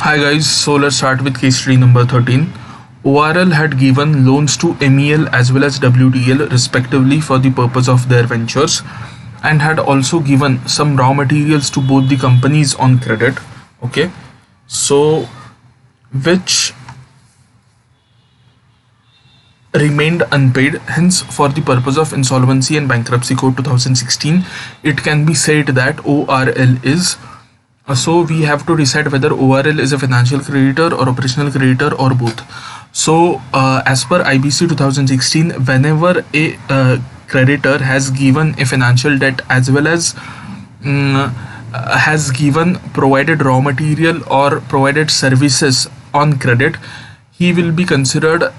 Hi guys, so let's start with case study number 13. ORL had given loans to MEL as well as WTL respectively for the purpose of their ventures and had also given some raw materials to both the companies on credit. Okay, so which remained unpaid, hence for the purpose of Insolvency and Bankruptcy Code 2016 it can be said that ORL is so we have to decide whether ORL is a financial creditor or operational creditor or both. So as per IBC 2016, whenever a creditor has given a financial debt as well as has given provided raw material or provided services on credit, he will be considered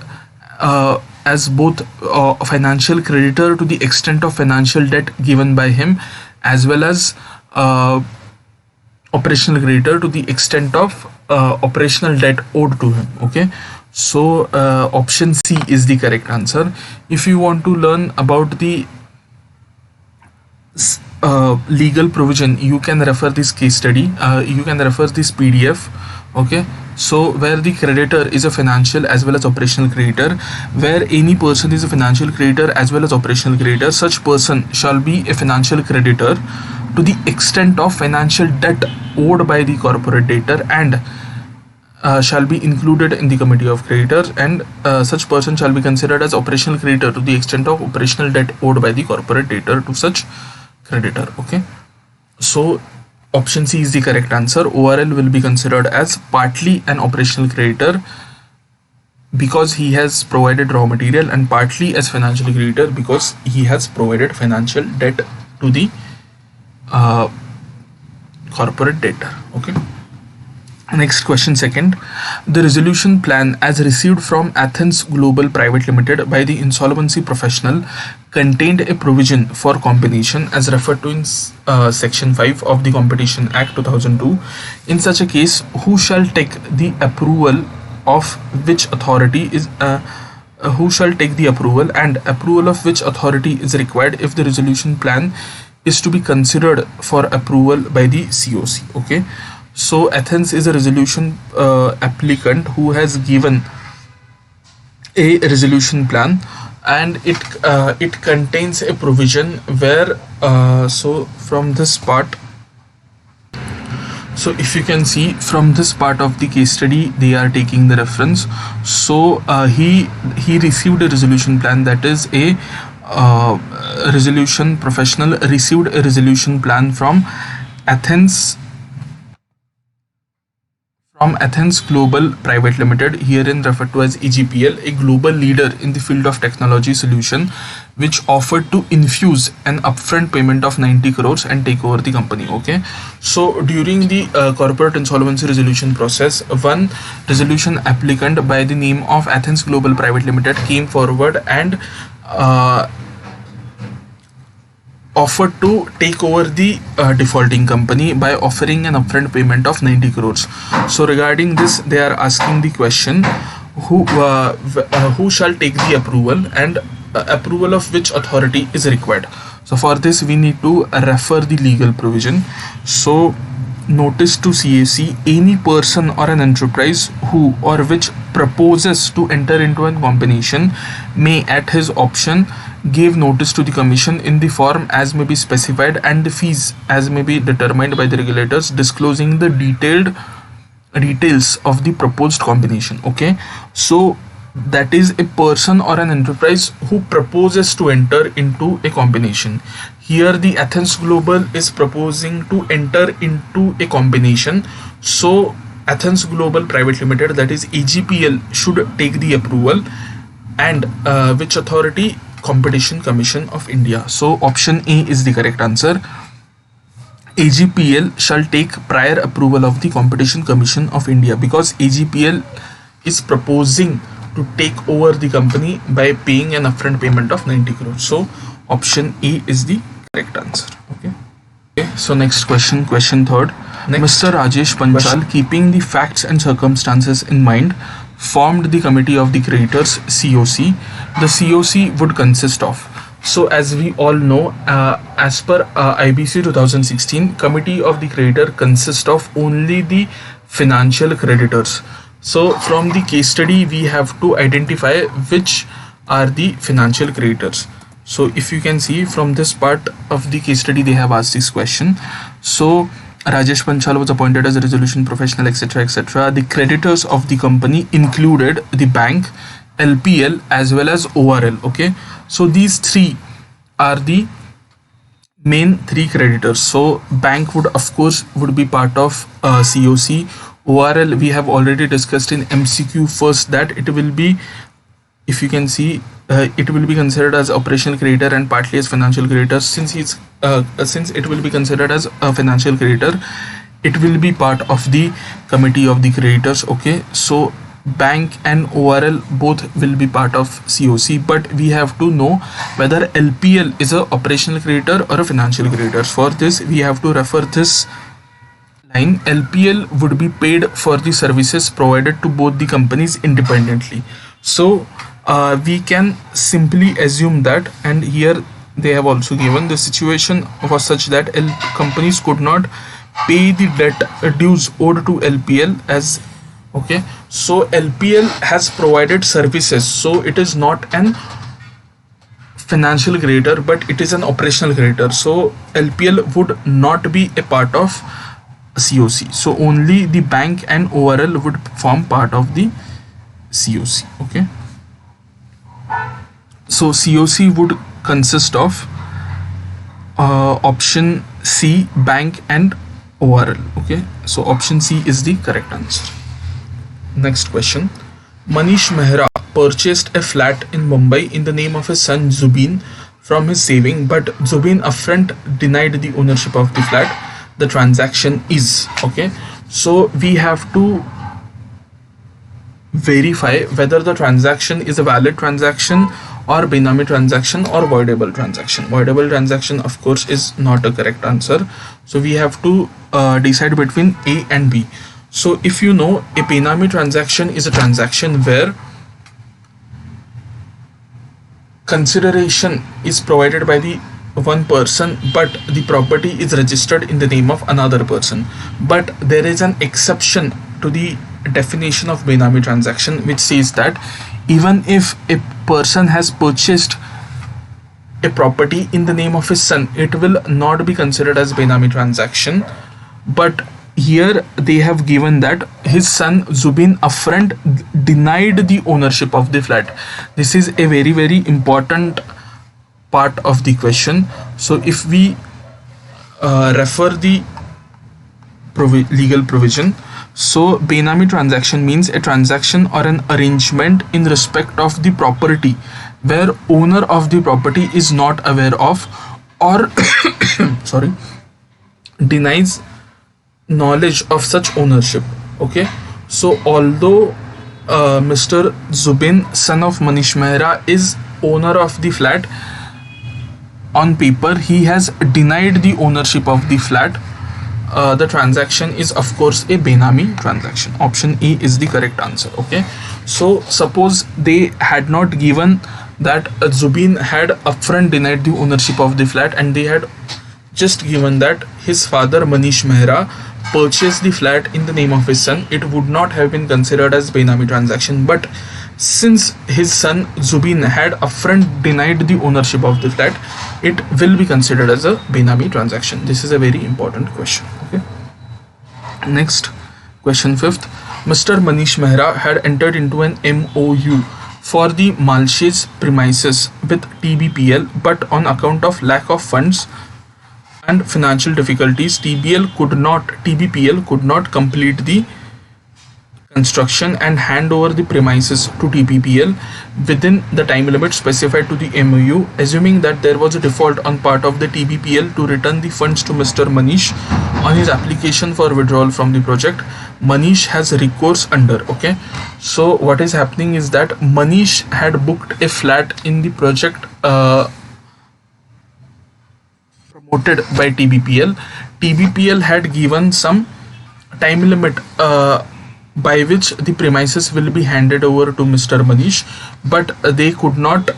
as both a financial creditor to the extent of financial debt given by him as well as operational creditor to the extent of operational debt owed to him. Okay, so option C is the correct answer. If you want to learn about the legal provision, you can refer this case study, you can refer this PDF. Okay, so where the creditor is a financial as well as operational creditor, where any person is a financial creditor as well as operational creditor, such person shall be a financial creditor to the extent of financial debt owed by the corporate debtor and shall be included in the committee of creditors, and such person shall be considered as operational creditor to the extent of operational debt owed by the corporate debtor to such creditor. Okay, so option C is the correct answer. ORL will be considered as partly an operational creditor because he has provided raw material and partly as financial creditor because he has provided financial debt to the corporate debtor. Okay, next question, second. The resolution plan as received from Athens Global Private Limited by the insolvency professional contained a provision for combination as referred to in section 5 of the Competition Act 2002. In such a case, who shall take the approval of which authority is who shall take the approval and approval of which authority is required if the resolution plan is to be considered for approval by the COC. Okay, so Athens is a resolution applicant who has given a resolution plan, and it contains a provision where so from this part, so if you can see from this part of the case study they are taking the reference. So he received a resolution plan, that is a resolution professional received a resolution plan from Athens Global Private Limited, herein referred to as AGPL, a global leader in the field of technology solution, which offered to infuse an upfront payment of 90 crores and take over the company. Okay, so during the corporate insolvency resolution process, one resolution applicant by the name of Athens Global Private Limited came forward and offered to take over the defaulting company by offering an upfront payment of 90 crores. So regarding this, they are asking the question, who shall take the approval and approval of which authority is required. So for this we need to refer the legal provision. So notice to CAC, any person or an enterprise who or which proposes to enter into a combination may at his option give notice to the commission in the form as may be specified and the fees as may be determined by the regulators, disclosing the details of the proposed combination. Okay, so that is a person or an enterprise who proposes to enter into a combination. Here the Athens Global is proposing to enter into a combination, so Athens Global Private Limited, that is AGPL, should take the approval, and which authority? Competition Commission of India. So option A is the correct answer. AGPL shall take prior approval of the Competition Commission of India because AGPL is proposing to take over the company by paying an upfront payment of 90 crores. So option A is the correct answer. Okay, so next question, question third. Mr. Rajesh Panchal, keeping the facts and circumstances in mind, formed the committee of the creditors COC. The COC would consist of, so as we all know, as per IBC 2016, committee of the creditor consists of only the financial creditors. So from the case study, we have to identify which are the financial creditors. So if you can see from this part of the case study, they have asked this question. So Rajesh Panchal was appointed as a resolution professional, etc., etc. The creditors of the company included the bank, LPL, as well as ORL. Okay, so these three are the main three creditors. So bank would of course would be part of COC. ORL we have already discussed in MCQ first that it will be, if you can see, it will be considered as operational creditor and partly as financial creditor. Since it will be considered as a financial creditor, it will be part of the committee of the creditors. Okay, so bank and ORL both will be part of COC, but we have to know whether LPL is a operational creditor or a financial creditor. For this we have to refer this line. LPL would be paid for the services provided to both the companies independently. So we can simply assume that, and here they have also given the situation was such that companies could not pay the debt dues owed to LPL as okay. So LPL has provided services, so it is not an financial creditor but it is an operational creditor. So LPL would not be a part of COC. So only the bank and ORL would form part of the COC. Okay, so COC would consist of option C, bank and ORL. Okay, so option C is the correct answer. Next question. Manish Mehra purchased a flat in Mumbai in the name of his son Zubin from his saving, but Zubin upfront denied the ownership of the flat. The transaction is okay. So we have to verify whether the transaction is a valid transaction or Benami transaction or voidable transaction. Voidable transaction of course is not a correct answer. So we have to decide between A and B. So if you know, a Benami transaction is a transaction where consideration is provided by the one person but the property is registered in the name of another person. But there is an exception to the definition of Benami transaction which says that even if a person has purchased a property in the name of his son, it will not be considered as Benami transaction. But here they have given that his son Zubin upfront denied the ownership of the flat. This is a very, very important part of the question. So if we refer the legal provision, so Benami transaction means a transaction or an arrangement in respect of the property where owner of the property is not aware of or sorry, denies knowledge of such ownership. Okay, so although Mr. Zubin, son of Manish Mehra, is owner of the flat, on paper he has denied the ownership of the flat. The transaction is of course a Benami transaction. Option E is the correct answer. Okay, so suppose they had not given that Zubin had upfront denied the ownership of the flat and they had just given that his father Manish Mehra purchased the flat in the name of his son, it would not have been considered as Benami transaction. But since his son Zubin had upfront denied the ownership of the flat, it will be considered as a Benami transaction. This is a very important question. Okay. Next question, fifth. Mr. Manish Mehra had entered into an MOU for the Malshes premises with TBPL, but on account of lack of funds and financial difficulties, TBPL could not complete the construction and hand over the premises to TBPL within the time limit specified to the MOU. Assuming that there was a default on part of the TBPL to return the funds to Mr. Manish on his application for withdrawal from the project, Manish has recourse under. Okay, so what is happening is that Manish had booked a flat in the project promoted by TBPL. TBPL had given some time limit by which the premises will be handed over to Mr. Manish, but they could not,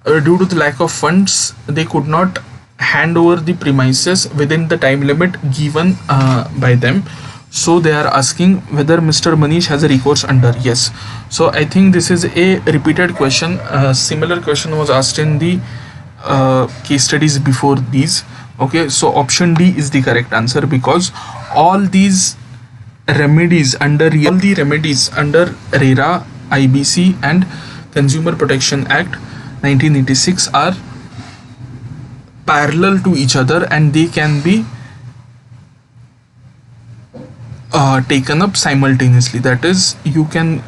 due to the lack of funds, they could not hand over the premises within the time limit given by them. So they are asking whether Mr. Manish has a recourse under. Yes. So I think this is a repeated question. Similar question was asked in the case studies before these. Okay, so option D is the correct answer, because all these remedies under RERA, IBC and Consumer Protection Act 1986 are parallel to each other, and they can be taken up simultaneously. That is, you can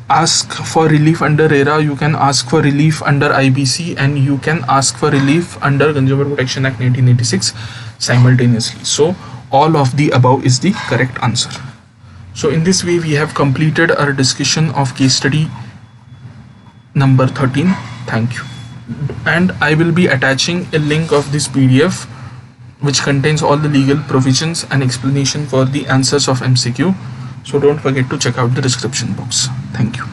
ask for relief under RERA, you can ask for relief under IBC, and you can ask for relief under Consumer Protection Act 1986 simultaneously. So all of the above is the correct answer. So in this way we have completed our discussion of case study number 13. Thank you. And I will be attaching a link of this PDF which contains all the legal provisions and explanation for the answers of MCQ. So don't forget to check out the description box. Thank you.